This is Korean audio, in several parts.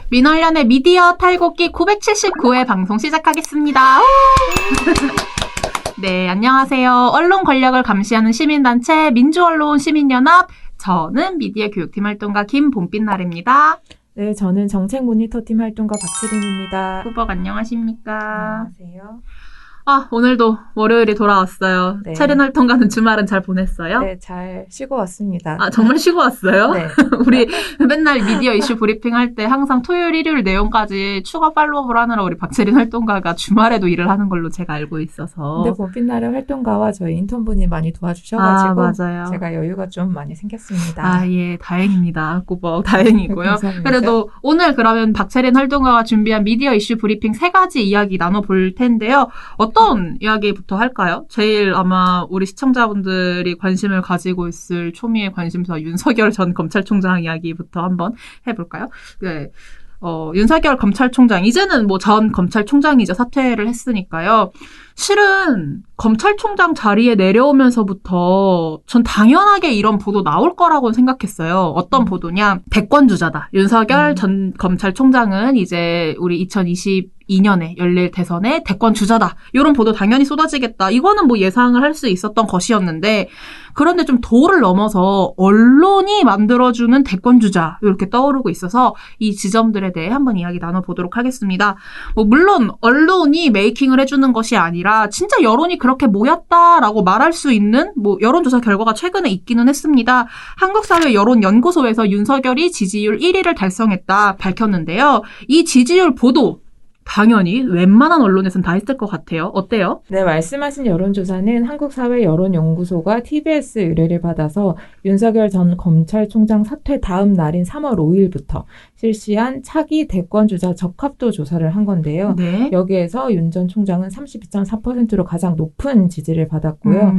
민원련의 미디어 탈곡기 979회 방송 시작하겠습니다. 네, 안녕하세요. 언론 권력을 감시하는 시민단체 민주언론 시민연합, 저는 미디어 교육팀 활동가 김봄빛날입니다. 네, 저는 정책모니터팀 활동가 박세린입니다. 후보 안녕하십니까? 안녕하세요. 오늘도 월요일이 돌아왔어요. 네. 체린 활동가는 주말은 잘 보냈어요? 네, 잘 쉬고 왔습니다. 정말 쉬고 왔어요? 네. 우리 맨날 미디어 이슈 브리핑 할 때 항상 토요일, 일요일 내용까지 추가 팔로우업을 하느라 우리 박세린 활동가가 주말에도 일을 하는 걸로 제가 알고 있어서. 근데 봄빛날의 활동가와 저희 인턴분이 많이 도와주셔가지고 맞아요. 제가 여유가 좀 많이 생겼습니다. 예, 다행입니다. 꾸벅 다행이고요. 감사합니다. 그래도 오늘 그러면 박세린 활동가가 준비한 미디어 이슈 브리핑 3가지 이야기 나눠볼 텐데요. 어떤 이야기부터 할까요? 제일 아마 우리 시청자분들이 관심을 가지고 있을 초미의 관심사 윤석열 전 검찰총장 이야기부터 한번 해볼까요? 네. 윤석열 검찰총장, 이제는 뭐 전 검찰총장이죠. 사퇴를 했으니까요. 실은 검찰총장 자리에 내려오면서부터 전 당연하게 이런 보도 나올 거라고 생각했어요. 어떤 보도냐? 대권주자다. 윤석열 전 검찰총장은 이제 우리 2022년에 열릴 대선의 대권주자다. 이런 보도 당연히 쏟아지겠다. 이거는 뭐 예상을 할 수 있었던 것이었는데, 그런데 좀 도를 넘어서 언론이 만들어주는 대권주자 이렇게 떠오르고 있어서 이 지점들에 대해 한번 이야기 나눠보도록 하겠습니다. 물론 언론이 메이킹을 해주는 것이 아니라 진짜 여론이 그렇게 모였다라고 말할 수 있는 여론조사 결과가 최근에 있기는 했습니다. 한국사회여론연구소에서 윤석열이 지지율 1위를 달성했다 밝혔는데요. 이 지지율 보도 당연히 웬만한 언론에서는 다 했을 것 같아요. 어때요? 네, 말씀하신 여론조사는 한국사회여론연구소가 TBS 의뢰를 받아서 윤석열 전 검찰총장 사퇴 다음 날인 3월 5일부터 실시한 차기 대권주자 적합도 조사를 한 건데요. 네. 여기에서 윤 전 총장은 32.4%로 가장 높은 지지를 받았고요.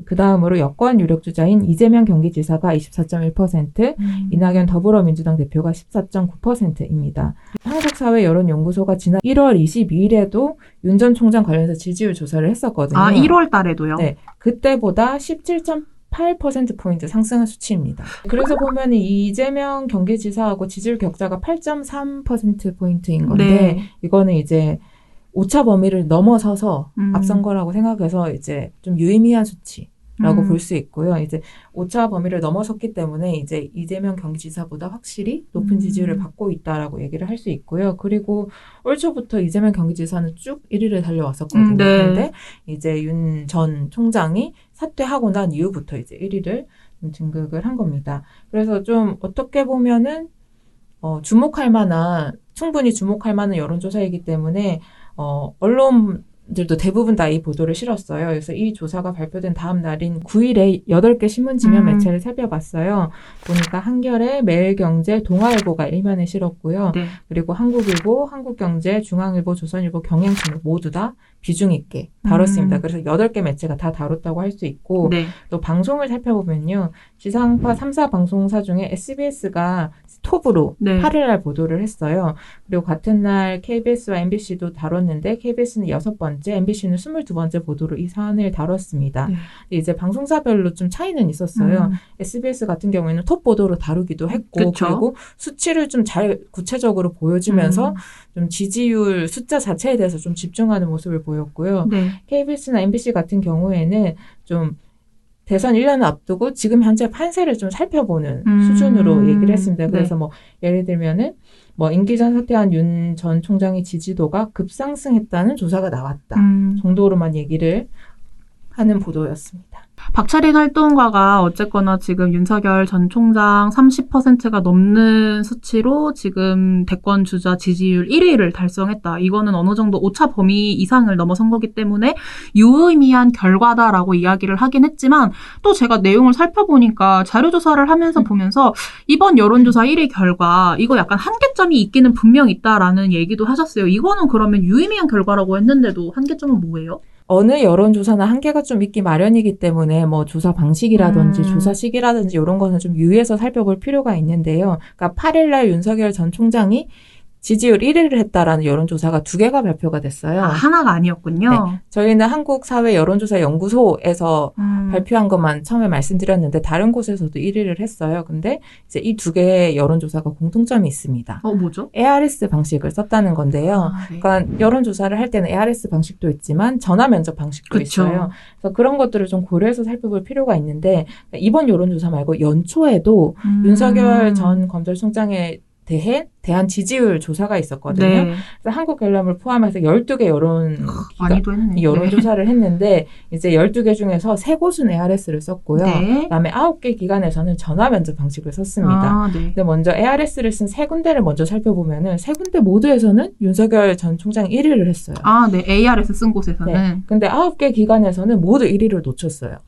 그 다음으로 여권 유력주자인 이재명 경기지사가 24.1%, 이낙연 더불어민주당 대표가 14.9%입니다. 한국사회여론연구소가 지난 1월 22일에도 윤 전 총장 관련해서 지지율 조사를 했었거든요. 1월 달에도요? 네. 그때보다 17.8%포인트 상승한 수치입니다. 그래서 보면 이재명 경기지사하고 지지율 격차가 8.3%포인트인 건데, 네. 이거는 이제 오차 범위를 넘어서서 앞선 거라고 생각해서 이제 좀 유의미한 수치라고 볼 수 있고요. 이제 오차 범위를 넘어섰기 때문에 이제 이재명 경기지사보다 확실히 높은 지지율을 받고 있다라고 얘기를 할 수 있고요. 그리고 올 초부터 이재명 경기지사는 쭉 1위를 달려왔었거든요. 네. 그런데 이제 윤 전 총장이 사퇴하고 난 이후부터 이제 1위를 증극을 한 겁니다. 그래서 좀 어떻게 보면은 충분히 주목할 만한 여론조사이기 때문에 언론들도 대부분 다 이 보도를 실었어요. 그래서 이 조사가 발표된 다음 날인 9일에 8개 신문 지면 매체를 살펴봤어요. 보니까 한겨레, 매일경제, 동아일보가 일면에 실었고요. 네. 그리고 한국일보, 한국경제, 중앙일보, 조선일보, 경향신문 모두 다 비중 있게 다뤘습니다. 그래서 8개 매체가 다 다뤘다고 할 수 있고, 네. 또 방송을 살펴보면요. 지상파 3사 방송사 중에 SBS가 톱으로 네. 8일날 보도를 했어요. 그리고 같은 날 KBS와 MBC도 다뤘는데 KBS는 6번째, MBC는 22번째 보도로 이 사안을 다뤘습니다. 네. 이제 방송사별로 좀 차이는 있었어요. SBS 같은 경우에는 톱 보도로 다루기도 했고, 그쵸. 그리고 수치를 좀 잘 구체적으로 보여주면서 좀 지지율 숫자 자체에 대해서 좀 집중하는 모습을 보였고요. 네. KBS나 MBC 같은 경우에는 좀 대선 1년을 앞두고 지금 현재 판세를 좀 살펴보는 수준으로 얘기를 했습니다. 그래서 네. 예를 들면은 임기 전 사퇴한 윤 전 총장의 지지도가 급상승했다는 조사가 나왔다 정도로만 얘기를 하는 보도였습니다. 박철인 활동가가 어쨌거나 지금 윤석열 전 총장 30%가 넘는 수치로 지금 대권 주자 지지율 1위를 달성했다. 이거는 어느 정도 오차 범위 이상을 넘어선 거기 때문에 유의미한 결과다라고 이야기를 하긴 했지만 또 제가 내용을 살펴보니까 자료조사를 하면서 보면서 이번 여론조사 1위 결과 이거 약간 한계점이 있기는 분명 있다라는 얘기도 하셨어요. 이거는 그러면 유의미한 결과라고 했는데도 한계점은 뭐예요? 어느 여론조사나 한계가 좀 있기 마련이기 때문에 조사 방식이라든지 조사 시기라든지 이런 거는 좀 유의해서 살펴볼 필요가 있는데요. 그러니까 8일날 윤석열 전 총장이 지지율 1위를 했다라는 여론조사가 2개가 발표가 됐어요. 하나가 아니었군요. 네. 저희는 한국사회여론조사연구소에서 발표한 것만 처음에 말씀드렸는데 다른 곳에서도 1위를 했어요. 근데 이제 이 두 개의 여론조사가 공통점이 있습니다. 뭐죠? ARS 방식을 썼다는 건데요. 네. 그러니까 여론조사를 할 때는 ARS 방식도 있지만 전화 면접 방식도 그쵸. 있어요. 그래서 그런 것들을 좀 고려해서 살펴볼 필요가 있는데 이번 여론조사 말고 연초에도 윤석열 전 검찰총장에 대한 지지율 조사가 있었거든요. 네. 그래서 한국갤럽을 포함해서 12개 많이도 했네. 여론조사를 했는데 이제 12개 중에서 3곳은 ARS를 썼고요. 네. 그다음에 9개 기관에서는 전화 면접 방식을 썼습니다. 네. 근데 먼저 ARS를 쓴 3군데를 먼저 살펴보면은 3군데 모두에서는 윤석열 전 총장이 1위를 했어요. 네. ARS 쓴 곳에서는. 네. 근데 9개 기관에서는 모두 1위를 놓쳤어요.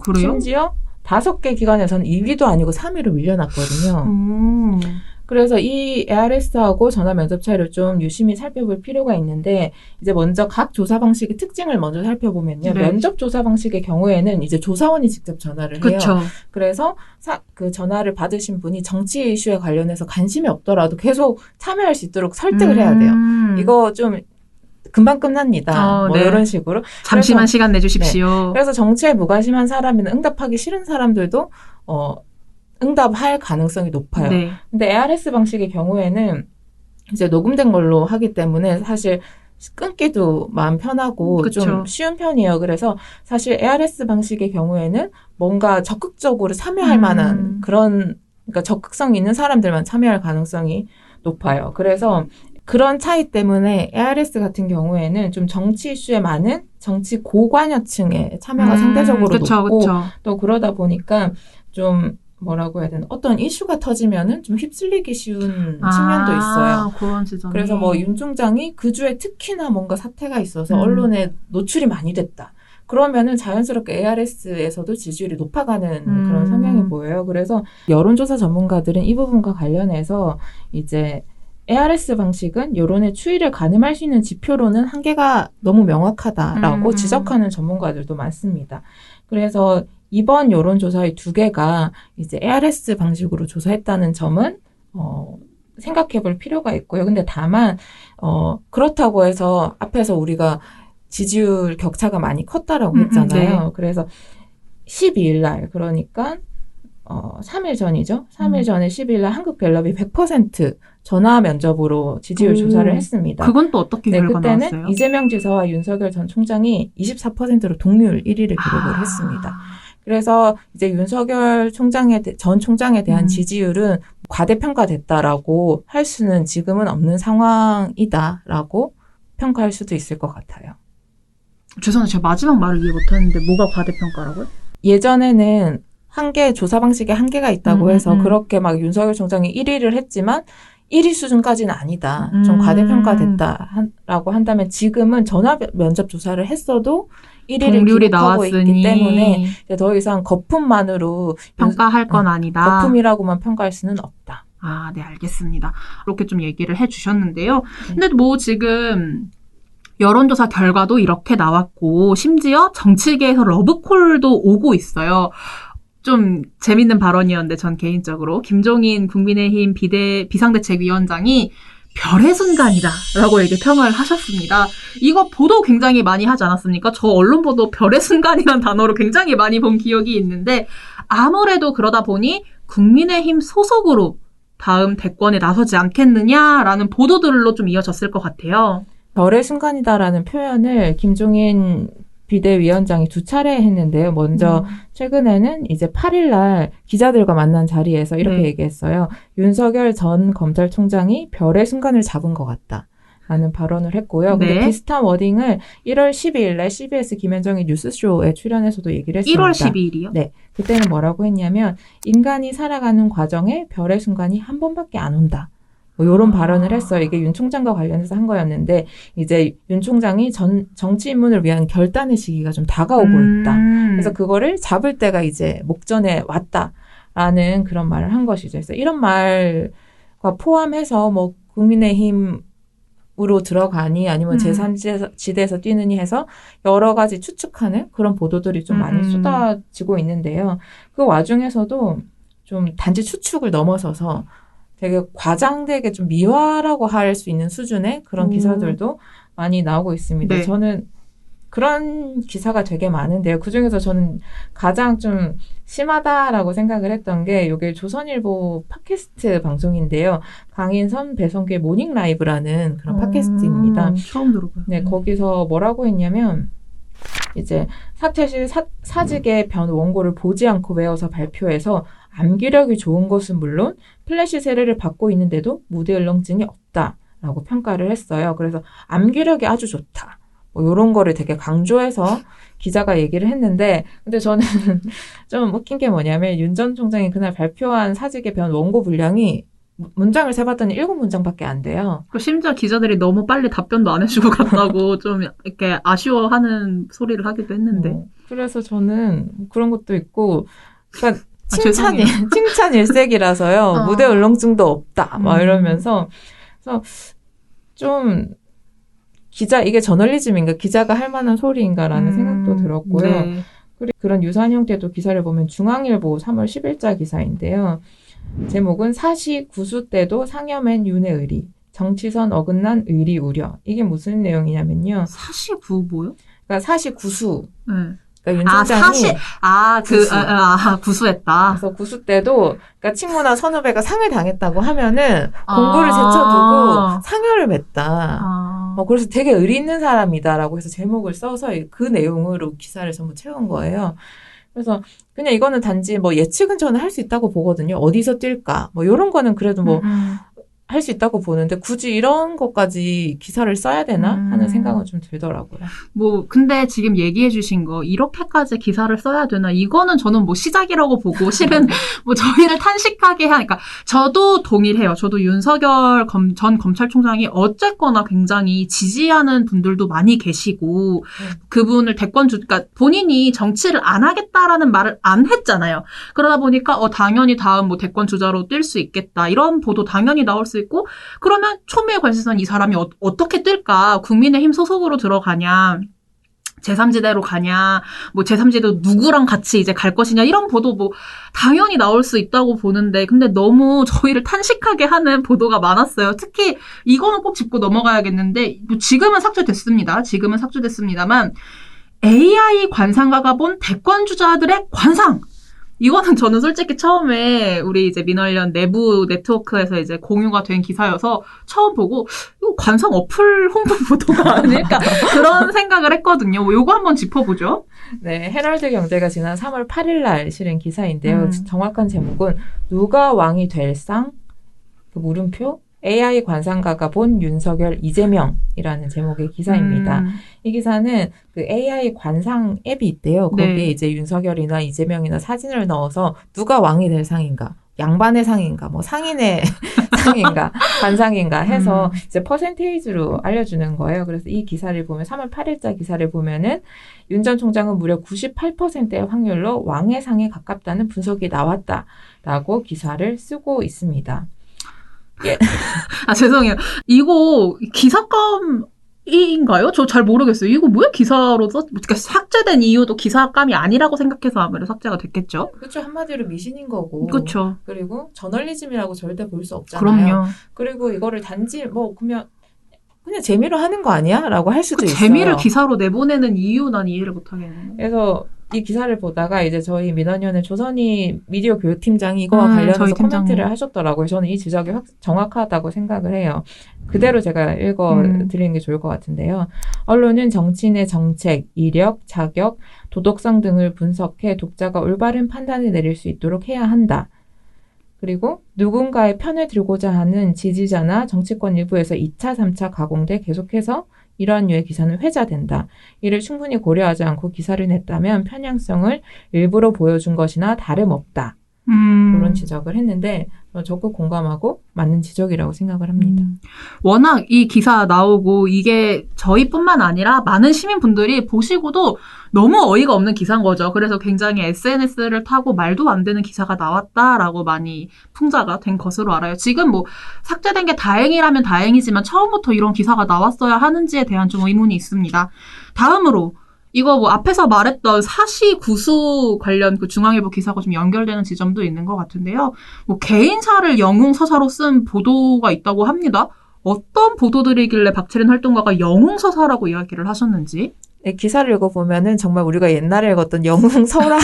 그래요? 심지어 5개 기관에서는 2위도 아니고 3위로 밀려났거든요. 그래서 이 ARS하고 전화 면접 차이를 좀 유심히 살펴볼 필요가 있는데 이제 먼저 각 조사 방식의 특징을 먼저 살펴보면요. 네. 면접 조사 방식의 경우에는 이제 조사원이 직접 전화를 해요. 그쵸. 그래서 그 전화를 받으신 분이 정치 이슈에 관련해서 관심이 없더라도 계속 참여할 수 있도록 설득을 해야 돼요. 이거 좀 금방 끝납니다. 네. 이런 식으로. 잠시만 시간 내주십시오. 네. 그래서 정치에 무관심한 사람이나 응답하기 싫은 사람들도 응답할 가능성이 높아요. 네. 근데 ARS 방식의 경우에는 이제 녹음된 걸로 하기 때문에 사실 끊기도 마음 편하고 그쵸. 좀 쉬운 편이에요. 그래서 사실 ARS 방식의 경우에는 뭔가 적극적으로 참여할 만한 그러니까 적극성 있는 사람들만 참여할 가능성이 높아요. 그래서 그런 차이 때문에 ARS 같은 경우에는 좀 정치 이슈에 많은 정치 고관여층의 참여가 상대적으로 높고 또 그러다 보니까 좀 뭐라고 해야 되나 어떤 이슈가 터지면은 좀 휩쓸리기 쉬운 측면도 있어요. 그런 지점이. 그래서 윤 총장이 그 주에 특히나 뭔가 사태가 있어서 언론에 노출이 많이 됐다. 그러면은 자연스럽게 ARS에서도 지지율이 높아가는 그런 성향이 보여요. 그래서 여론조사 전문가들은 이 부분과 관련해서 이제 ARS 방식은 여론의 추이를 가늠할 수 있는 지표로는 한계가 너무 명확하다라고 지적하는 전문가들도 많습니다. 그래서 이번 여론조사의 2개가 이제 ARS 방식으로 조사했다는 점은 생각해 볼 필요가 있고요. 근데 다만 그렇다고 해서 앞에서 우리가 지지율 격차가 많이 컸다라고 했잖아요. 네. 그래서 12일 날 그러니까 3일 전이죠. 3일 전에 12일 날 한국갤럽이 100% 전화 면접으로 지지율 조사를 했습니다. 그건 또 어떻게 결과 그때는 나왔어요? 이재명 지사와 윤석열 전 총장이 24%로 동률 1위를 기록을 했습니다. 그래서 이제 윤석열 전 총장에 대한 지지율은 과대평가됐다라고 할 수는 지금은 없는 상황이다라고 평가할 수도 있을 것 같아요. 죄송해요. 제가 마지막 말을 이해 못했는데 뭐가 과대평가라고요? 예전에는 조사 방식에 한계가 있다고 해서 그렇게 막 윤석열 총장이 1위를 했지만 1위 수준까지는 아니다. 좀 과대평가됐다라고 한다면 지금은 전화 면접 조사를 했어도 1위를 기록하고 있기 때문에 더 이상 거품만으로 평가할 건 아니다. 거품이라고만 평가할 수는 없다. 네, 알겠습니다. 이렇게 좀 얘기를 해주셨는데요. 근데 지금 여론조사 결과도 이렇게 나왔고 심지어 정치계에서 러브콜도 오고 있어요. 좀 재밌는 발언이었는데 전 개인적으로 김종인 국민의힘 비상대책위원장이 별의 순간이다 라고 이렇게 평을 하셨습니다. 이거 보도 굉장히 많이 하지 않았습니까? 저 언론 보도 별의 순간이라는 단어로 굉장히 많이 본 기억이 있는데 아무래도 그러다 보니 국민의힘 소속으로 다음 대권에 나서지 않겠느냐라는 보도들로 좀 이어졌을 것 같아요. 별의 순간이다라는 표현을 김종인 비대위원장이 2차례 했는데요. 먼저 최근에는 이제 8일 날 기자들과 만난 자리에서 이렇게 얘기했어요. 윤석열 전 검찰총장이 별의 순간을 잡은 것 같다. 라는 발언을 했고요. 근데 비슷한 워딩을 1월 12일 날 CBS 김현정의 뉴스쇼에 출연해서도 얘기를 했습니다. 1월 12일이요? 네. 그때는 뭐라고 했냐면 인간이 살아가는 과정에 별의 순간이 한 번밖에 안 온다. 이런 발언을 했어요. 이게 윤 총장과 관련해서 한 거였는데 이제 윤 총장이 정치 입문을 위한 결단의 시기가 좀 다가오고 있다. 그래서 그거를 잡을 때가 이제 목전에 왔다라는 그런 말을 한 것이죠. 그래서 이런 말과 포함해서 국민의힘으로 들어가니 아니면 제3지대에서 뛰느니 해서 여러 가지 추측하는 그런 보도들이 좀 많이 쏟아지고 있는데요. 그 와중에서도 좀 단지 추측을 넘어서서 되게 과장되게 좀 미화라고 할 수 있는 수준의 그런 기사들도 많이 나오고 있습니다. 네. 저는 그런 기사가 되게 많은데요. 그중에서 저는 가장 좀 심하다라고 생각을 했던 게 이게 조선일보 팟캐스트 방송인데요. 강인선, 배성규의 모닝 라이브라는 그런 팟캐스트입니다. 처음 들어봐요. 네, 거기서 뭐라고 했냐면 이제 삭제실 사직의 변 원고를 보지 않고 외워서 발표해서 암기력이 좋은 것은 물론 플래시 세례를 받고 있는데도 무대 울렁증이 없다라고 평가를 했어요. 그래서 암기력이 아주 좋다. 뭐 이런 거를 되게 강조해서 기자가 얘기를 했는데, 근데 저는 좀 웃긴 게 뭐냐면 윤 전 총장이 그날 발표한 사직의 변 원고 분량이 문장을 세봤더니 7문장밖에 안 돼요. 심지어 기자들이 너무 빨리 답변도 안 해주고 갔다고 좀 이렇게 아쉬워하는 소리를 하기도 했는데. 그래서 저는 그런 것도 있고, 그러니까 죄송해요. 칭찬 일색이라서요. 무대 울렁증도 없다. 막 이러면서. 그래서 좀 이게 저널리즘인가, 기자가 할 만한 소리인가라는 생각도 들었고요. 네. 그리고 그런 유사한 형태도 기사를 보면 중앙일보 3월 10일자 기사인데요. 제목은 사시 구수 때도 상여맨 윤회의리, 정치선 어긋난 의리 우려. 이게 무슨 내용이냐면요. 사시구 뭐요? 그러니까 사시 구수. 네. 그러니까 윤 총장이 구수했다. 그래서 구수 때도 그러니까 친구나 선후배가 상을 당했다고 하면은 공부를 제쳐두고 상여를 맺다. 그래서 되게 의리 있는 사람이다라고 해서 제목을 써서 그 내용으로 기사를 전부 채운 거예요. 그래서 그냥 이거는 단지 뭐 예측은 저는 할 수 있다고 보거든요. 어디서 뛸까? 뭐 이런 거는 그래도 뭐 할 수 있다고 보는데 굳이 이런 것까지 기사를 써야 되나 하는 생각은 좀 들더라고요. 뭐 근데 지금 얘기해 주신 거 이렇게까지 기사를 써야 되나 이거는 저는 뭐 시작이라고 보고 실은 뭐 저희를 탄식하게 하니까 저도 동일해요. 저도 윤석열 전 검찰총장이 어쨌거나 굉장히 지지하는 분들도 많이 계시고 그분을 그러니까 본인이 정치를 안 하겠다라는 말을 안 했잖아요. 그러다 보니까 당연히 다음 뭐 대권 주자로 뛸 수 있겠다 이런 보도 당연히 나올 수 있고 그러면 초미의 관심사는 이 사람이 어떻게 뜰까? 국민의힘 소속으로 들어가냐? 제3지대로 가냐? 뭐 제3지대 누구랑 같이 이제 갈 것이냐? 이런 보도 뭐 당연히 나올 수 있다고 보는데 근데 너무 저희를 탄식하게 하는 보도가 많았어요. 특히 이거는 꼭 짚고 넘어가야겠는데 뭐 지금은 삭제됐습니다만 AI 관상가가 본 대권 주자들의 관상 이거는 저는 솔직히 처음에 우리 이제 민원련 내부 네트워크에서 이제 공유가 된 기사여서 처음 보고 이거 관상 어플 홍보 보도가 아닐까 그런 생각을 했거든요. 요거 한번 짚어보죠. 네, 헤럴드 경제가 지난 3월 8일 날 실은 기사인데요. 정확한 제목은 누가 왕이 될 상? 그 물음표? AI 관상가가 본 윤석열, 이재명이라는 제목의 기사입니다. 이 기사는 그 AI 관상 앱이 있대요. 거기에 네. 이제 윤석열이나 이재명이나 사진을 넣어서 누가 왕이 될 상인가, 양반의 상인가, 뭐 상인의 상인가, 관상인가 해서 이제 퍼센테이지로 알려주는 거예요. 그래서 이 기사를 보면 3월 8일자 기사를 보면은 윤 전 총장은 무려 98%의 확률로 왕의 상에 가깝다는 분석이 나왔다라고 기사를 쓰고 있습니다. 예. 죄송해요. 이거 기사감인가요? 저 잘 모르겠어요. 이거 왜 기사로 그러니까 삭제된 이유도 기사감이 아니라고 생각해서 아무래도 삭제가 됐겠죠? 그렇죠. 한마디로 미신인 거고. 그렇죠. 그리고 저널리즘이라고 절대 볼 수 없잖아요. 그럼요. 그리고 이거를 단지 뭐 그냥 재미로 하는 거 아니야? 라고 할 수도 있어요. 재미를 기사로 내보내는 이유 난 이해를 못하겠네요. 그래서 이 기사를 보다가 이제 저희 민원연의 조선희 미디어 교육팀장이 이거와 관련해서 코멘트를 하셨더라고요. 저는 이 지적이 정확하다고 생각을 해요. 그대로 제가 읽어드리는 게 좋을 것 같은데요. 언론은 정치인의 정책, 이력, 자격, 도덕성 등을 분석해 독자가 올바른 판단을 내릴 수 있도록 해야 한다. 그리고 누군가의 편을 들고자 하는 지지자나 정치권 일부에서 2차, 3차 가공돼 계속해서 이러한 류의 기사는 회자된다. 이를 충분히 고려하지 않고 기사를 냈다면 편향성을 일부러 보여준 것이나 다름없다. 그런 지적을 했는데 적극 공감하고 맞는 지적이라고 생각을 합니다. 워낙 이 기사 나오고 이게 저희뿐만 아니라 많은 시민분들이 보시고도 너무 어이가 없는 기사인 거죠. 그래서 굉장히 SNS를 타고 말도 안 되는 기사가 나왔다라고 많이 풍자가 된 것으로 알아요. 지금 뭐 삭제된 게 다행이라면 다행이지만 처음부터 이런 기사가 나왔어야 하는지에 대한 좀 의문이 있습니다. 다음으로 이거 뭐 앞에서 말했던 사시구수 관련 그 중앙일보 기사가 좀 연결되는 지점도 있는 것 같은데요. 뭐 개인사를 영웅서사로 쓴 보도가 있다고 합니다. 어떤 보도들이길래 박채린 활동가가 영웅서사라고 이야기를 하셨는지? 기사를 읽어보면은 정말 우리가 옛날에 읽었던 영웅 설화,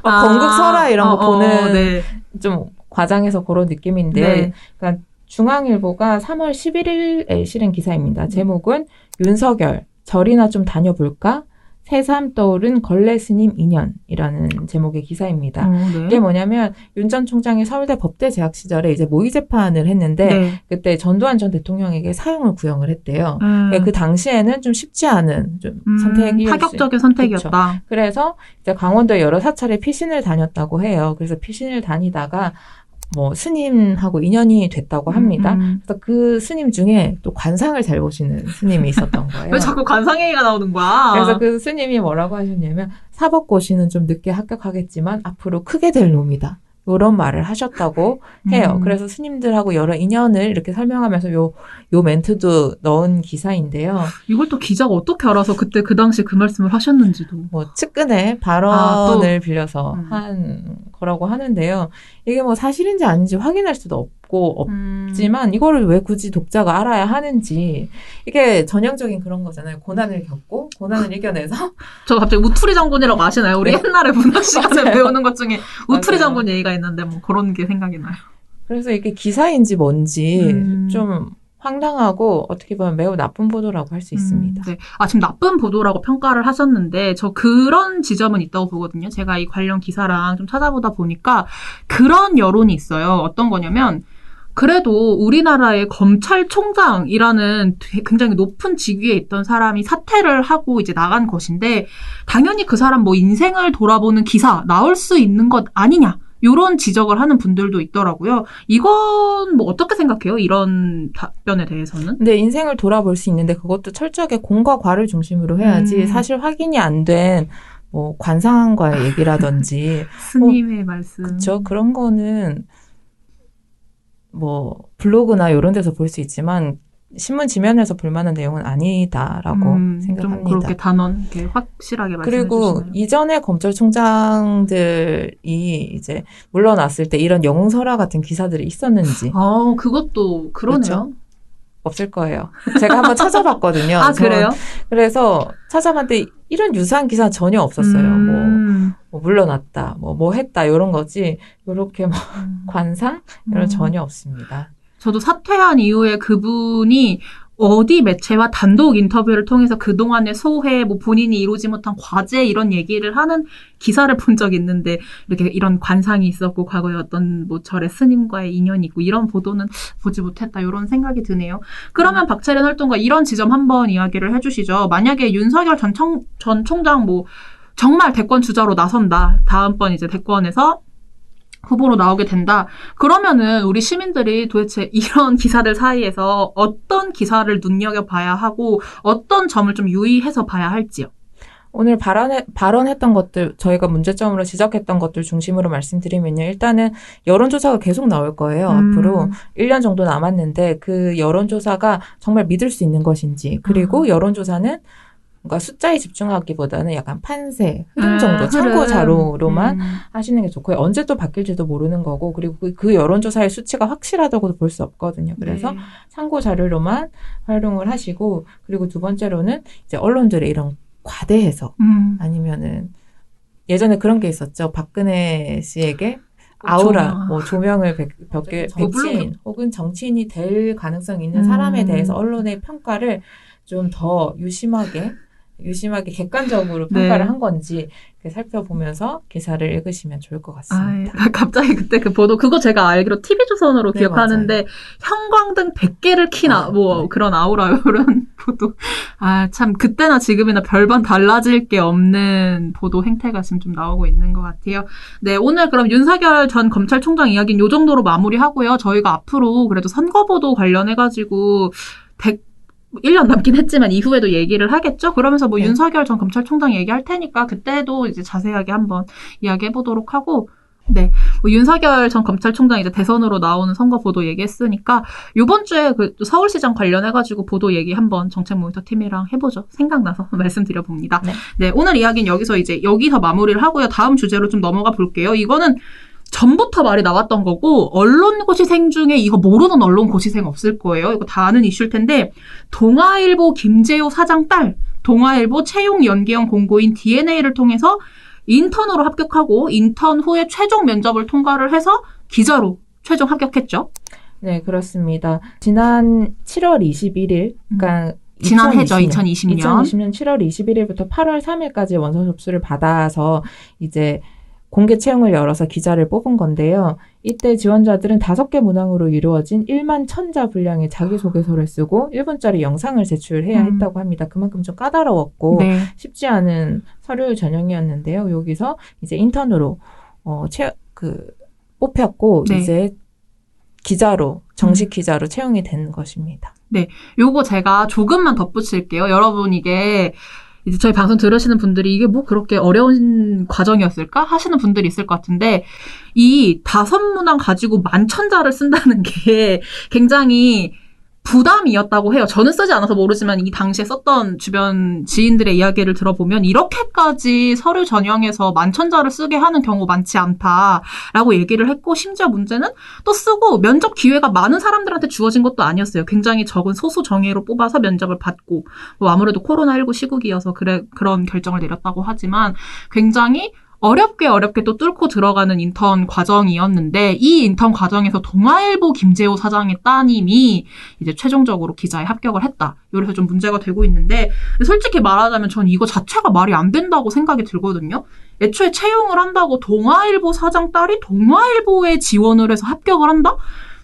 건국 설화 이런 거 보는 네. 좀 과장해서 그런 느낌인데, 네. 그러니까 중앙일보가 3월 11일에 실은 기사입니다. 제목은 윤석열, 절이나 좀 다녀볼까? 새삼 떠오른 걸레 스님 인연이라는 제목의 기사입니다. 네. 이게 뭐냐면 윤 전 총장이 서울대 법대 재학 시절에 이제 모의 재판을 했는데 네. 그때 전두환 전 대통령에게 사형을 구형을 했대요. 그러니까 그 당시에는 좀 쉽지 않은 좀 선택이 파격적인 선택이었다. 그쵸. 그래서 이제 강원도에 여러 사찰에 피신을 다녔다고 해요. 그래서 피신을 다니다가 뭐 스님하고 인연이 됐다고 합니다. 그래서 그 스님 중에 또 관상을 잘 보시는 스님이 있었던 거예요. 왜 자꾸 관상 얘기가 나오는 거야? 그래서 그 스님이 뭐라고 하셨냐면 사법고시는 좀 늦게 합격하겠지만 앞으로 크게 될 놈이다. 이런 말을 하셨다고 해요. 그래서 스님들하고 여러 인연을 이렇게 설명하면서 요 멘트도 넣은 기사인데요. 이걸 또 기자가 어떻게 알아서 그때 그 당시 그 말씀을 하셨는지도. 뭐 측근의 발언을 빌려서 한 거라고 하는데요. 이게 뭐 사실인지 아닌지 확인할 수도 없지만 이거를 왜 굳이 독자가 알아야 하는지 이게 전형적인 그런 거잖아요. 고난을 겪고 고난을 이겨내서 저 갑자기 우투리 장군이라고 아시나요? 우리 옛날에 문학 시간에 배우는 것 중에 우투리 장군 얘기가 있는데 뭐 그런 게 생각이 나요. 그래서 이게 기사인지 뭔지 좀 황당하고 어떻게 보면 매우 나쁜 보도라고 할 수 있습니다. 네. 지금 나쁜 보도라고 평가를 하셨는데 저 그런 지점은 있다고 보거든요. 제가 이 관련 기사랑 좀 찾아보다 보니까 그런 여론이 있어요. 어떤 거냐면 그래도 우리나라의 검찰총장이라는 굉장히 높은 직위에 있던 사람이 사퇴를 하고 이제 나간 것인데 당연히 그 사람 뭐 인생을 돌아보는 기사 나올 수 있는 것 아니냐. 이런 지적을 하는 분들도 있더라고요. 이건 뭐 어떻게 생각해요? 이런 답변에 대해서는? 근데 인생을 돌아볼 수 있는데 그것도 철저하게 공과 과를 중심으로 해야지 사실 확인이 안 된 뭐 관상과의 얘기라든지 스님의 말씀. 그렇죠. 그런 거는 뭐 블로그나 이런 데서 볼 수 있지만 신문 지면에서 볼 만한 내용은 아니다라고 생각합니다. 좀 그렇게 단언, 이렇게 확실하게 말씀해 그리고 주시나요? 이전에 검찰총장들이 이제 물러났을 때 이런 영웅설화 같은 기사들이 있었는지. 그것도 그러네요. 그렇죠? 없을 거예요. 제가 한번 찾아봤거든요. 그래요? 그래서 찾아봤는데 이런 유사한 기사 전혀 없었어요. 뭐 물러났다, 뭐 했다 이런 거지. 이렇게 뭐 관상 이런 전혀 없습니다. 저도 사퇴한 이후에 그분이 어디 매체와 단독 인터뷰를 통해서 그동안의 소회, 뭐 본인이 이루지 못한 과제 이런 얘기를 하는 기사를 본 적이 있는데 이렇게 이런 관상이 있었고 과거에 어떤 뭐 절의 스님과의 인연이 있고 이런 보도는 보지 못했다 이런 생각이 드네요. 그러면 박채련 활동가 이런 지점 한번 이야기를 해주시죠. 만약에 윤석열 전 총장 뭐 정말 대권 주자로 나선다. 다음번 이제 대권에서 후보로 나오게 된다. 그러면은 우리 시민들이 도대체 이런 기사들 사이에서 어떤 기사를 눈여겨봐야 하고 어떤 점을 좀 유의해서 봐야 할지요. 오늘 발언했던 것들, 저희가 문제점으로 지적했던 것들 중심으로 말씀드리면요. 일단은 여론조사가 계속 나올 거예요. 앞으로 1년 정도 남았는데 그 여론조사가 정말 믿을 수 있는 것인지 그리고 여론조사는 뭔가 숫자에 집중하기보다는 약간 판세, 흐름 정도 참고 자료로만 하시는 게 좋고요. 언제 또 바뀔지도 모르는 거고 그리고 그 여론조사의 수치가 확실하다고도 볼 수 없거든요. 그래서 참고 자료로만 활용을 하시고 그리고 두 번째로는 이제 언론들의 이런 과대 해석 아니면은 예전에 그런 게 있었죠. 박근혜 씨에게 아우라, 조명을 백지인 혹은 정치인이 될 가능성이 있는 사람에 대해서 언론의 평가를 좀 더 유심하게 객관적으로 평가를 한 건지 살펴보면서 기사를 읽으시면 좋을 것 같습니다. 갑자기 그때 그 보도 그거 제가 알기로 TV조선으로 기억하는데 맞아요. 형광등 100개를 키나 그런 아우라 이런 보도 참 그때나 지금이나 별반 달라질 게 없는 보도 행태가 지금 좀 나오고 있는 것 같아요. 네, 오늘 그럼 윤석열 전 검찰총장 이야기는 이 정도로 마무리하고요. 저희가 앞으로 그래도 선거보도 관련해가지고 1년 남긴 했지만 이후에도 얘기를 하겠죠? 그러면서 윤석열 전 검찰총장 얘기할 테니까 그때도 이제 자세하게 한번 이야기해 보도록 하고, 윤석열 전 검찰총장 이제 대선으로 나오는 선거 보도 얘기했으니까, 요번 주에 그 서울시장 관련해가지고 보도 얘기 한번 정책 모니터 팀이랑 해보죠. 생각나서 말씀드려봅니다. 네, 오늘 이야기는 여기서 마무리를 하고요. 다음 주제로 좀 넘어가 볼게요. 이거는 전부터 말이 나왔던 거고 언론 고시생 중에 이거 모르는 언론 고시생 없을 거예요. 이거 다 아는 이슈일 텐데 동아일보 김재호 사장 딸 동아일보 채용 연계형 공고인 DNA를 통해서 인턴으로 합격하고 인턴 후에 최종 면접을 통과를 해서 기자로 최종 합격했죠. 네, 그렇습니다. 지난 7월 21일, 그러니까 지난 해죠, 2020년. 2020년 7월 21일부터 8월 3일까지 원서 접수를 받아서 이제 공개 채용을 열어서 기자를 뽑은 건데요. 이때 지원자들은 5개 문항으로 이루어진 1만 1000자 분량의 자기소개서를 쓰고 1분짜리 영상을 제출해야 했다고 합니다. 그만큼 좀 까다로웠고 네. 쉽지 않은 서류 전형이었는데요. 여기서 이제 인턴으로 뽑혔고 네. 이제 기자로 정식 기자로 채용이 된 것입니다. 네, 요거 제가 조금만 덧붙일게요. 여러분 이게 이제 저희 방송 들으시는 분들이 이게 뭐 그렇게 어려운 과정이었을까 하시는 분들이 있을 것 같은데 이 5문항 가지고 11,000자를 쓴다는 게 굉장히 부담이었다고 해요. 저는 쓰지 않아서 모르지만 이 당시에 썼던 주변 지인들의 이야기를 들어보면 이렇게까지 서류 전형에서 11,000자를 쓰게 하는 경우 많지 않다라고 얘기를 했고 심지어 문제는 또 쓰고 면접 기회가 많은 사람들한테 주어진 것도 아니었어요. 굉장히 적은 소수 정예로 뽑아서 면접을 받고 뭐 아무래도 코로나19 시국이어서 그런 결정을 내렸다고 하지만 굉장히 어렵게 또 뚫고 들어가는 인턴 과정이었는데 이 인턴 과정에서 동아일보 김재호 사장의 따님이 이제 최종적으로 기자에 합격을 했다. 이래서 좀 문제가 되고 있는데 솔직히 말하자면 전 이거 자체가 말이 안 된다고 생각이 들거든요. 애초에 채용을 한다고 동아일보 사장 딸이 동아일보에 지원을 해서 합격을 한다?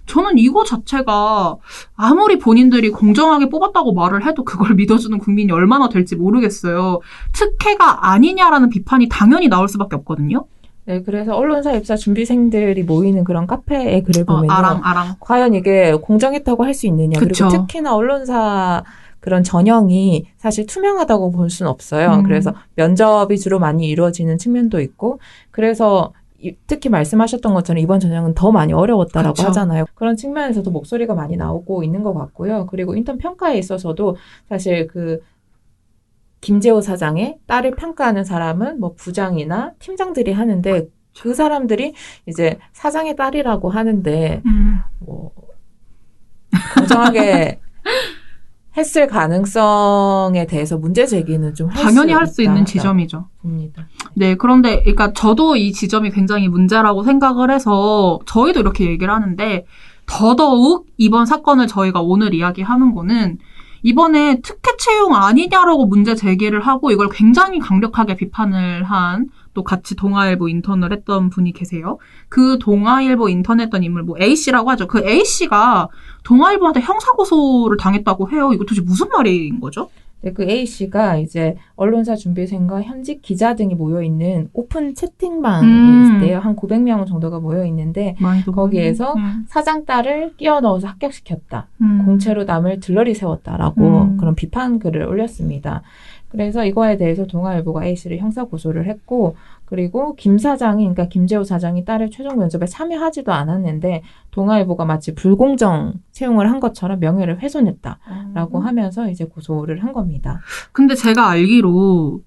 저는 이거 자체가 아무리 본인들이 공정하게 뽑았다고 말을 해도 그걸 믿어주는 국민이 얼마나 될지 모르겠어요. 특혜가 아니냐라는 비판이 당연히 나올 수밖에 없거든요. 네, 그래서 언론사 입사 준비생들이 모이는 그런 카페에 글을 보면요. 아랑. 과연 이게 공정했다고 할 수 있느냐. 그쵸. 그리고 특히나 언론사 그런 전형이 사실 투명하다고 볼 수는 없어요. 그래서 면접이 주로 많이 이루어지는 측면도 있고 그래서 특히 말씀하셨던 것처럼 이번 전형은 더 많이 어려웠다라고 그쵸. 하잖아요. 그런 측면에서도 목소리가 많이 나오고 있는 것 같고요. 그리고 인턴 평가에 있어서도 사실 그 김재호 사장의 딸을 평가하는 사람은 뭐 부장이나 팀장들이 하는데 그 사람들이 이제 사장의 딸이라고 하는데 뭐 공정하게 했을 가능성에 대해서 문제 제기는 좀 당연히 할 수 있는 지점이죠. 봅니다. 네, 그런데 그러니까 저도 이 지점이 굉장히 문제라고 생각을 해서 저희도 이렇게 얘기를 하는데 더더욱 이번 사건을 저희가 오늘 이야기하는 거는 이번에 특혜 채용 아니냐라고 문제 제기를 하고 이걸 굉장히 강력하게 비판을 한 또 같이 동아일보 인턴을 했던 분이 계세요. 그 동아일보 인턴했던 인물 뭐 A씨라고 하죠. 그 A씨가 동아일보한테 형사고소를 당했다고 해요. 이거 도대체 무슨 말인 거죠? 네, 그 A씨가 이제 언론사 준비생과 현직 기자 등이 모여있는 오픈 채팅방이 있대요. 한 900명 정도가 모여있는데 거기에서 사장 딸을 끼워 넣어서 합격시켰다. 공채로 남을 들러리 세웠다라고 그런 비판 글을 올렸습니다. 그래서 이거에 대해서 동아일보가 A씨를 형사고소를 했고 그리고 김 사장이 그러니까 김재호 사장이 딸의 최종 면접에 참여하지도 않았는데 동아일보가 마치 불공정 채용을 한 것처럼 명예를 훼손했다라고 하면서 이제 고소를 한 겁니다. 근데 제가 알기로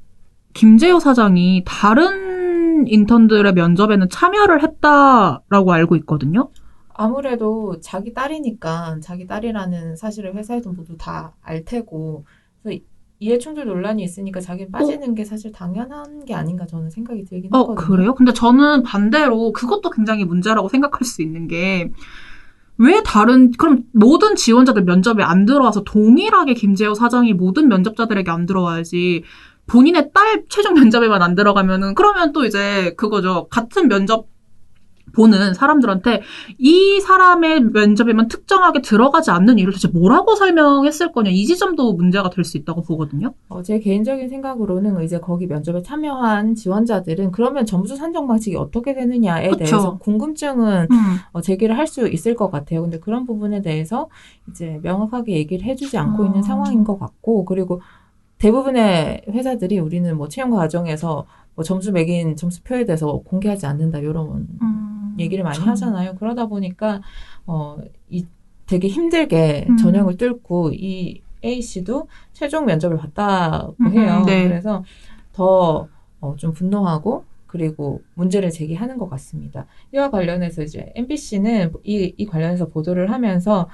김재호 사장이 다른 인턴들의 면접에는 참여를 했다라고 알고 있거든요. 아무래도 자기 딸이니까 자기 딸이라는 사실을 회사에도 모두 다 알 테고 그래서 이해충돌 논란이 있으니까 자기는 빠지는 게 사실 당연한 게 아닌가 저는 생각이 들긴 하거든요. 그래요? 근데 저는 반대로 그것도 굉장히 문제라고 생각할 수 있는 게 왜 그럼 모든 지원자들 면접에 안 들어와서 동일하게 김재호 사장이 모든 면접자들에게 안 들어와야지 본인의 딸 최종 면접에만 안 들어가면은 그러면 또 이제 그거죠. 같은 면접 보는 사람들한테 이 사람의 면접에만 특정하게 들어가지 않는 이유를 도대체 뭐라고 설명했을 거냐 이 지점도 문제가 될 수 있다고 보거든요. 제 개인적인 생각으로는 이제 거기 면접에 참여한 지원자들은 그러면 점수 산정 방식이 어떻게 되느냐에 그쵸. 대해서 궁금증은 제기를 할 수 있을 것 같아요. 근데 그런 부분에 대해서 이제 명확하게 얘기를 해주지 않고 있는 상황인 것 같고 그리고 대부분의 회사들이 우리는 뭐 채용 과정에서 뭐 점수 매긴 점수표에 대해서 공개하지 않는다 이런 얘기를 많이 하잖아요. 그러다 보니까 되게 힘들게 전형을 뚫고 이 A씨도 최종 면접을 봤다고 해요. 네. 그래서 더 좀 분노하고 그리고 문제를 제기하는 것 같습니다. 이와 관련해서 이제 MBC는 이 관련해서 보도를 하면서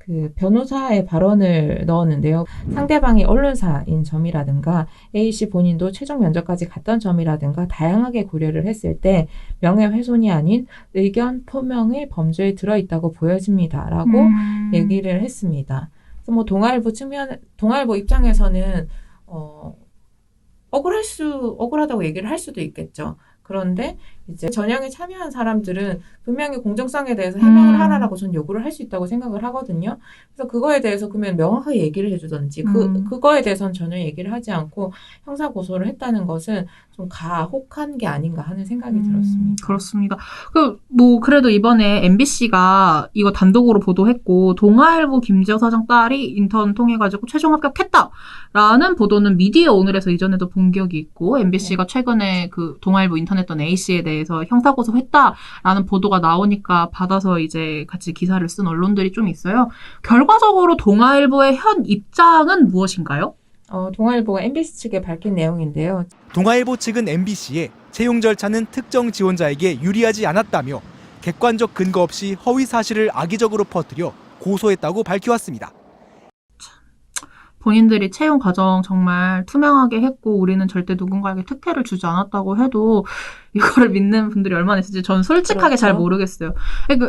그 변호사의 발언을 넣었는데요. 상대방이 언론사인 점이라든가 A씨 본인도 최종 면접까지 갔던 점이라든가 다양하게 고려를 했을 때 명예훼손이 아닌 의견 표명의 범죄에 들어있다고 보여집니다라고 얘기를 했습니다. 그래서 뭐 동아일보 입장에서는 억울하다고 얘기를 할 수도 있겠죠. 그런데 이제 전형에 참여한 사람들은 분명히 공정성에 대해서 해명을 하라라고 전 요구를 할 수 있다고 생각을 하거든요. 그래서 그거에 대해서 그러면 명확하게 얘기를 해주든지 그거에 대해서는 전혀 얘기를 하지 않고 형사 고소를 했다는 것은 좀 가혹한 게 아닌가 하는 생각이 들었습니다. 그렇습니다. 그래도 이번에 MBC가 이거 단독으로 보도했고 동아일보 김지호 사장 딸이 인턴 통해가지고 최종 합격했다라는 보도는 미디어 오늘에서 이전에도 본 기억이 있고 MBC가 최근에 그 동아일보 인턴했던 A씨에 대해서 형사고소했다라는 보도가 나오니까 받아서 이제 같이 기사를 쓴 언론들이 좀 있어요. 결과적으로 동아일보의 현 입장은 무엇인가요? 동아일보가 MBC 측에 밝힌 내용인데요. 동아일보 측은 MBC에 채용 절차는 특정 지원자에게 유리하지 않았다며 객관적 근거 없이 허위 사실을 악의적으로 퍼뜨려 고소했다고 밝혀왔습니다. 본인들이 채용 과정 정말 투명하게 했고 우리는 절대 누군가에게 특혜를 주지 않았다고 해도 이거를 믿는 분들이 얼마나 있을지 저는 솔직하게 그렇죠. 잘 모르겠어요.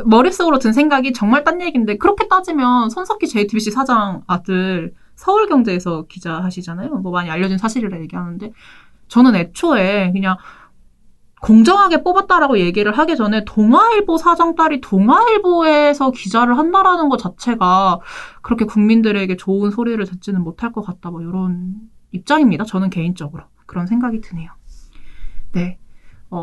머릿속으로 든 생각이 정말 딴 얘기인데 그렇게 따지면 손석희 JTBC 사장 아들 서울경제에서 기자 하시잖아요. 뭐 많이 알려진 사실이라 얘기하는데 저는 애초에 그냥 공정하게 뽑았다라고 얘기를 하기 전에 동아일보 사장 딸이 동아일보에서 기자를 한다라는 것 자체가 그렇게 국민들에게 좋은 소리를 듣지는 못할 것 같다. 뭐 이런 입장입니다. 저는 개인적으로 그런 생각이 드네요. 네.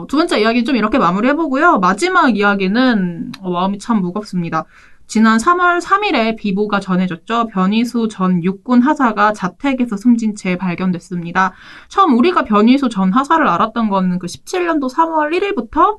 두 번째 이야기는 좀 이렇게 마무리해보고요. 마지막 이야기는 마음이 참 무겁습니다. 지난 3월 3일에 비보가 전해졌죠. 변희수 전 육군 하사가 자택에서 숨진 채 발견됐습니다. 처음 우리가 변희수 전 하사를 알았던 거는 그 17년도 3월 1일부터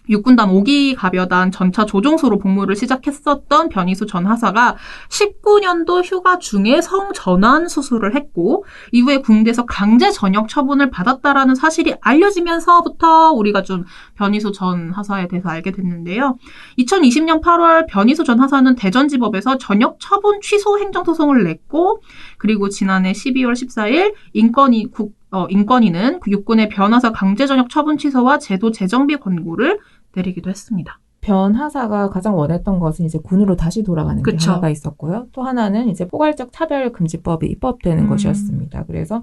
육군단 5기 가벼단 전차 조종수로 복무를 시작했었던 변희수 전 하사가 19년도 휴가 중에 성전환 수술을 했고 이후에 군대에서 강제 전역 처분을 받았다라는 사실이 알려지면서부터 우리가 좀 변희수 전 하사에 대해서 알게 됐는데요. 2020년 8월 변희수 전 하사는 대전지법에서 전역 처분 취소 행정소송을 냈고 그리고 지난해 12월 14일 인권위는 육군의 변하사 강제전역 처분 취소와 제도 재정비 권고를 내리기도 했습니다. 변 하사가 가장 원했던 것은 이제 군으로 다시 돌아가는 게 하나가 있었고요. 또 하나는 이제 포괄적 차별금지법이 입법되는 것이었습니다. 그래서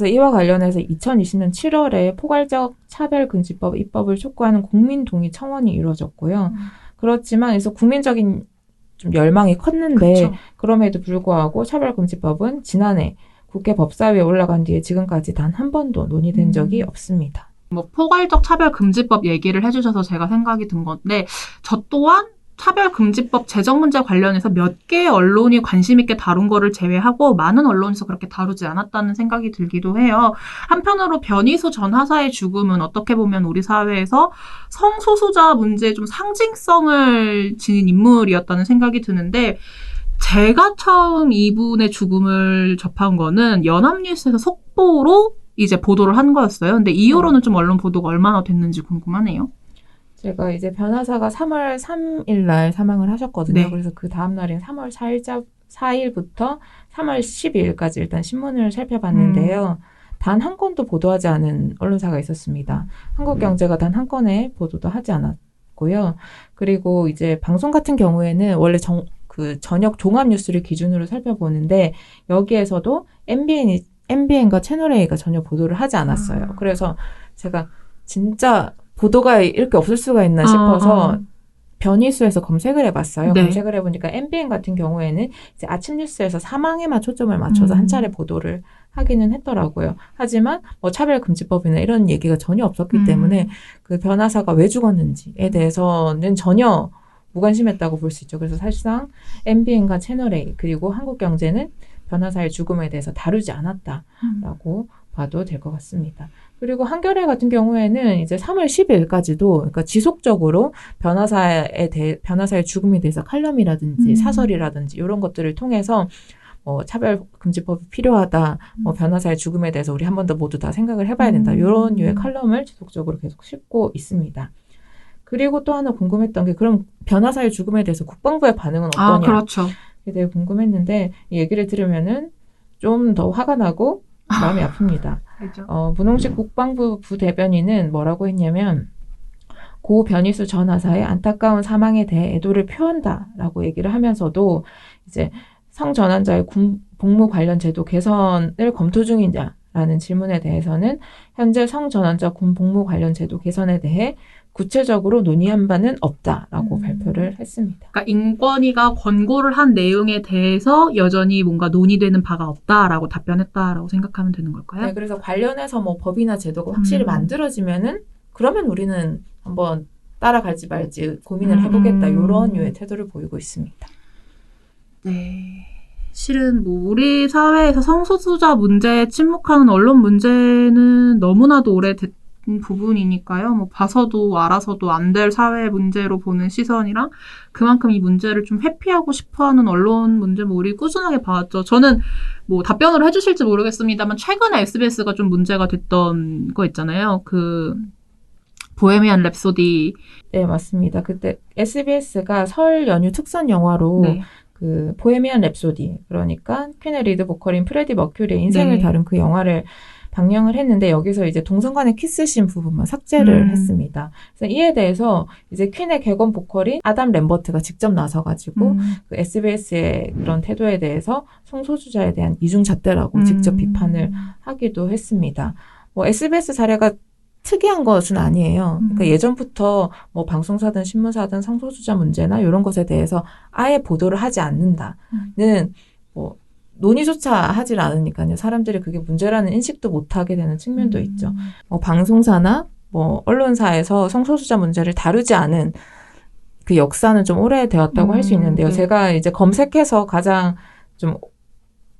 이와 관련해서 2020년 7월에 포괄적 차별금지법 입법을 촉구하는 국민동의 청원이 이루어졌고요. 그렇지만 그래서 국민적인 좀 열망이 컸는데 그쵸. 그럼에도 불구하고 차별금지법은 지난해 국회 법사위에 올라간 뒤에 지금까지 단 한 번도 논의된 적이 없습니다. 포괄적 차별금지법 얘기를 해주셔서 제가 생각이 든 건데 저 또한 차별금지법 제정 문제 관련해서 몇 개의 언론이 관심 있게 다룬 거를 제외하고 많은 언론에서 그렇게 다루지 않았다는 생각이 들기도 해요. 한편으로 변희수 전 하사의 죽음은 어떻게 보면 우리 사회에서 성소수자 문제에 좀 상징성을 지닌 인물이었다는 생각이 드는데 제가 처음 이분의 죽음을 접한 거는 연합뉴스에서 속보로 이제 보도를 한 거였어요. 근데 이후로는 좀 언론 보도가 얼마나 됐는지 궁금하네요. 제가 이제 변 하사가 3월 3일 날 사망을 하셨거든요. 네. 그래서 그 다음 날인 3월 4일부터 3월 12일까지 일단 신문을 살펴봤는데요. 단 한 건도 보도하지 않은 언론사가 있었습니다. 한국경제가 단 한 건의 보도도 하지 않았고요. 그리고 이제 방송 같은 경우에는 원래 저녁 종합 뉴스를 기준으로 살펴보는데 여기에서도 MBN과 채널A가 전혀 보도를 하지 않았어요. 그래서 제가 진짜 보도가 이렇게 없을 수가 있나 싶어서 변희수에서 검색을 해봤어요. 네. 검색을 해보니까 MBN 같은 경우에는 이제 아침 뉴스에서 사망에만 초점을 맞춰서 한 차례 보도를 하기는 했더라고요. 하지만 차별금지법이나 이런 얘기가 전혀 없었기 때문에 그 변 하사가 왜 죽었는지에 대해서는 전혀 무관심했다고 볼 수 있죠. 그래서 사실상 MBN과 채널A 그리고 한국경제는 변 하사의 죽음에 대해서 다루지 않았다라고 봐도 될 것 같습니다. 그리고 한겨레 같은 경우에는 이제 3월 10일까지도 그러니까 지속적으로 변 하사의 죽음에 대해서 칼럼이라든지 사설이라든지 이런 것들을 통해서 차별금지법이 필요하다, 변 하사의 죽음에 대해서 우리 한 번 더 모두 다 생각을 해봐야 된다. 이런 류의 칼럼을 지속적으로 계속 싣고 있습니다. 그리고 또 하나 궁금했던 게 그럼 변호사의 죽음에 대해서 국방부의 반응은 어떠냐? 그렇죠. 그게 되게 궁금했는데 이 얘기를 들으면은 좀 더 화가 나고 마음이 아픕니다. 그렇죠. 문홍식 국방부 부대변인은 뭐라고 했냐면 고 변희수 전 하사의 안타까운 사망에 대해 애도를 표한다라고 얘기를 하면서도 이제 성전환자의 복무 관련 제도 개선을 검토 중이냐라는 질문에 대해서는 현재 성전환자 군 복무 관련 제도 개선에 대해 구체적으로 논의한 바는 없다라고 발표를 했습니다. 그러니까 인권위가 권고를 한 내용에 대해서 여전히 뭔가 논의되는 바가 없다라고 답변했다라고 생각하면 되는 걸까요? 네, 그래서 관련해서 뭐 법이나 제도가 확실히 만들어지면은 그러면 우리는 한번 따라갈지 말지 고민을 해보겠다 이런 류의 태도를 보이고 있습니다. 네. 실은 뭐 우리 사회에서 성소수자 문제에 침묵하는 언론 문제는 너무나도 오래됐 부분이니까요. 뭐 봐서도 알아서도 안 될 사회 문제로 보는 시선이랑 그만큼 이 문제를 좀 회피하고 싶어하는 언론 문제 뭐 우리 꾸준하게 봐왔죠. 저는 뭐 답변을 해주실지 모르겠습니다만 최근에 SBS가 좀 문제가 됐던 거 있잖아요. 그 보헤미안 랩소디. 네, 맞습니다. 그때 SBS가 설 연휴 특선 영화로 네. 그 보헤미안 랩소디 그러니까 퀸의 리드 보컬인 프레디 머큐리의 인생을 다룬 그 영화를 방영을 했는데 여기서 이제 동성 간의 키스씬 부분만 삭제를 했습니다. 그래서 이에 대해서 이제 퀸의 객원 보컬인 아담 램버트가 직접 나서가지고 그 SBS의 그런 태도에 대해서 성소수자에 대한 이중잣대라고 직접 비판을 하기도 했습니다. 뭐 SBS 사례가 특이한 것은 아니에요. 그러니까 예전부터 뭐 방송사든 신문사든 성소수자 문제나 이런 것에 대해서 아예 보도를 하지 않는다는 뭐 논의조차 하질 않으니까요. 사람들이 그게 문제라는 인식도 못하게 되는 측면도 있죠. 뭐 방송사나 뭐 언론사에서 성소수자 문제를 다루지 않은 그 역사는 좀 오래되었다고 할 수 있는데요. 네. 제가 이제 검색해서 가장 좀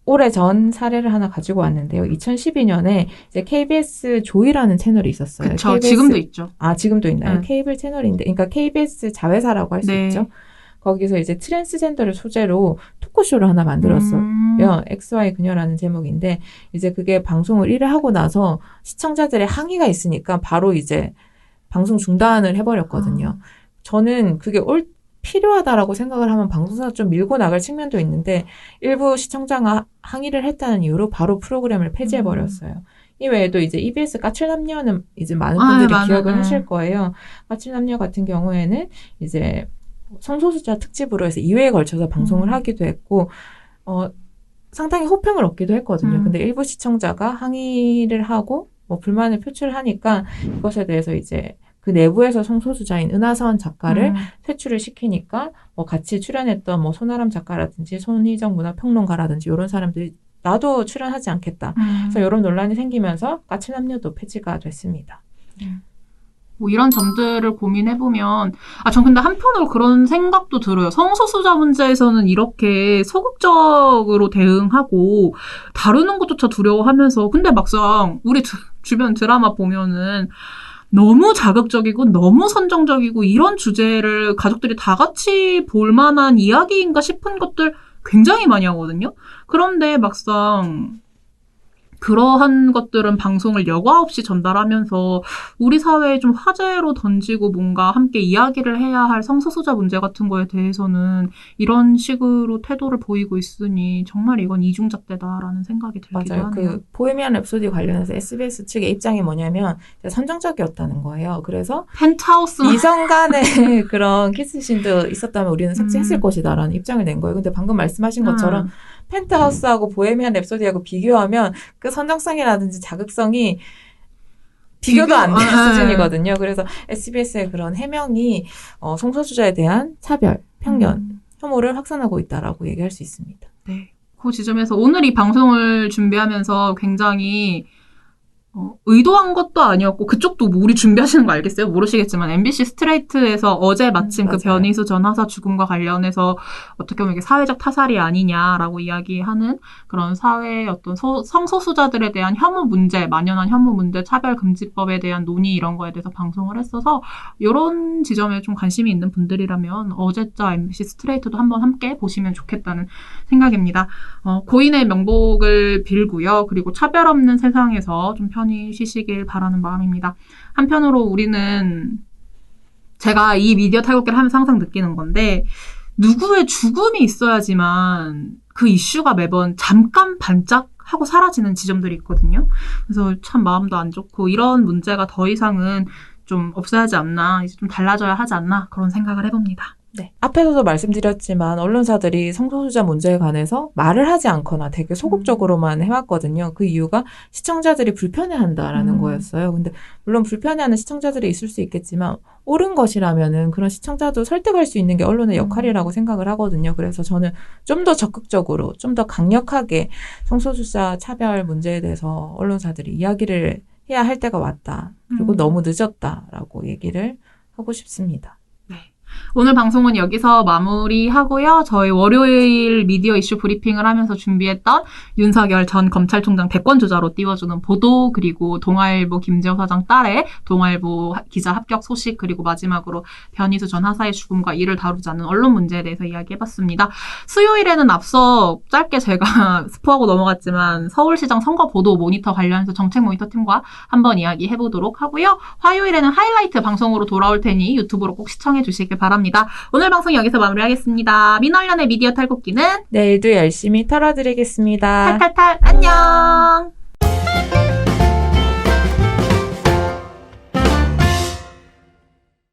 오래전 사례를 하나 가지고 왔는데요. 2012년에 이제 KBS 조이라는 채널이 있었어요. 그렇죠. KBS, 지금도 있죠. 아, 지금도 있나요? 케이블 채널인데, 그러니까 KBS 자회사라고 할 수 있죠. 거기서 이제 트랜스젠더를 소재로 토크쇼를 하나 만들었어요. XY 그녀라는 제목인데, 이제 그게 방송을 1회 하고 나서 시청자들의 항의가 있으니까 바로 이제 방송 중단을 해버렸거든요. 저는 그게 필요하다라고 생각을 하면 방송사가 좀 밀고 나갈 측면도 있는데, 일부 시청자가 항의를 했다는 이유로 바로 프로그램을 폐지해버렸어요. 이외에도 이제 EBS 까칠남녀는 이제 많은 분들이 기억을 하실 거예요. 까칠남녀 같은 경우에는 이제 성소수자 특집으로 해서 2회에 걸쳐서 방송을 하기도 했고, 상당히 호평을 얻기도 했거든요. 근데 일부 시청자가 항의를 하고, 뭐 불만을 표출하니까 이것에 대해서 이제 그 내부에서 성소수자인 은하선 작가를 퇴출을 시키니까 뭐 같이 출연했던 뭐 손아람 작가라든지 손희정 문화평론가라든지 이런 사람들이 나도 출연하지 않겠다. 그래서 이런 논란이 생기면서 까칠남녀도 폐지가 됐습니다. 뭐 이런 점들을 고민해보면 전 근데 한편으로 그런 생각도 들어요. 성소수자 문제에서는 이렇게 소극적으로 대응하고 다루는 것조차 두려워하면서 근데 막상 우리 주변 드라마 보면은 너무 자극적이고 너무 선정적이고 이런 주제를 가족들이 다 같이 볼 만한 이야기인가 싶은 것들 굉장히 많이 하거든요. 그런데 막상 그러한 것들은 방송을 여과 없이 전달하면서 우리 사회에 좀 화제로 던지고 뭔가 함께 이야기를 해야 할 성소수자 문제 같은 거에 대해서는 이런 식으로 태도를 보이고 있으니 정말 이건 이중잣대다라는 생각이 들기도 맞아요. 하네요. 그 보헤미안 랩소디 관련해서 SBS 측의 입장이 뭐냐면 선정적이었다는 거예요. 그래서 펜트하우스 이성 간의 그런 키스신도 있었다면 우리는 삭제했을 것이다라는 입장을 낸 거예요. 근데 방금 말씀하신 것처럼 펜트하우스하고 보헤미안 랩소디하고 비교하면 그 선정성이라든지 자극성이 비교도 안 되는 수준이거든요. 그래서 SBS의 그런 해명이 성소수자에 대한 차별, 편견, 혐오를 확산하고 있다라고 얘기할 수 있습니다. 네. 그 지점에서 오늘 이 방송을 준비하면서 굉장히 의도한 것도 아니었고 그쪽도 뭐 우리 준비하시는 거 알겠어요? 모르시겠지만 MBC 스트레이트에서 어제 마침 그 변희수 전 하사 죽음과 관련해서 어떻게 보면 이게 사회적 타살이 아니냐라고 이야기하는 그런 사회의 어떤 성소수자들에 대한 혐오 문제, 만연한 혐오 문제, 차별금지법에 대한 논의 이런 거에 대해서 방송을 했어서 이런 지점에 좀 관심이 있는 분들이라면 어제자 MBC 스트레이트도 한번 함께 보시면 좋겠다는 생각입니다. 고인의 명복을 빌고요. 그리고 차별 없는 세상에서 좀 편히 쉬시길 바라는 마음입니다. 한편으로 우리는 제가 이 미디어 탈곡기를 하면서 항상 느끼는 건데 누구의 죽음이 있어야지만 그 이슈가 매번 잠깐 반짝하고 사라지는 지점들이 있거든요. 그래서 참 마음도 안 좋고 이런 문제가 더 이상은 좀 없어야 하지 않나, 이제 좀 달라져야 하지 않나 그런 생각을 해봅니다. 네. 앞에서도 말씀드렸지만 언론사들이 성소수자 문제에 관해서 말을 하지 않거나 되게 소극적으로만 해왔거든요. 그 이유가 시청자들이 불편해한다라는 거였어요. 근데 물론 불편해하는 시청자들이 있을 수 있겠지만 옳은 것이라면은 그런 시청자도 설득할 수 있는 게 언론의 역할이라고 생각을 하거든요. 그래서 저는 좀 더 적극적으로, 좀 더 강력하게 성소수자 차별 문제에 대해서 언론사들이 이야기를 해야 할 때가 왔다. 그리고 너무 늦었다라고 얘기를 하고 싶습니다. 오늘 방송은 여기서 마무리하고요. 저희 월요일 미디어 이슈 브리핑을 하면서 준비했던 윤석열 전 검찰총장 대권주자로 띄워주는 보도, 그리고 동아일보 김재호 사장 딸의 동아일보 기자 합격 소식, 그리고 마지막으로 변희수 전 하사의 죽음과 이를 다루지 않는 언론 문제에 대해서 이야기해봤습니다. 수요일에는 앞서 짧게 제가 스포하고 넘어갔지만 서울시장 선거 보도 모니터 관련해서 정책 모니터팀과 한번 이야기해보도록 하고요. 화요일에는 하이라이트 방송으로 돌아올 테니 유튜브로 꼭 시청해주시길 바랍니다. 오늘 방송 여기서 마무리하겠습니다. 민원련의 미디어 탈곡기는 내일도 열심히 털어드리겠습니다. 탈탈탈 안녕.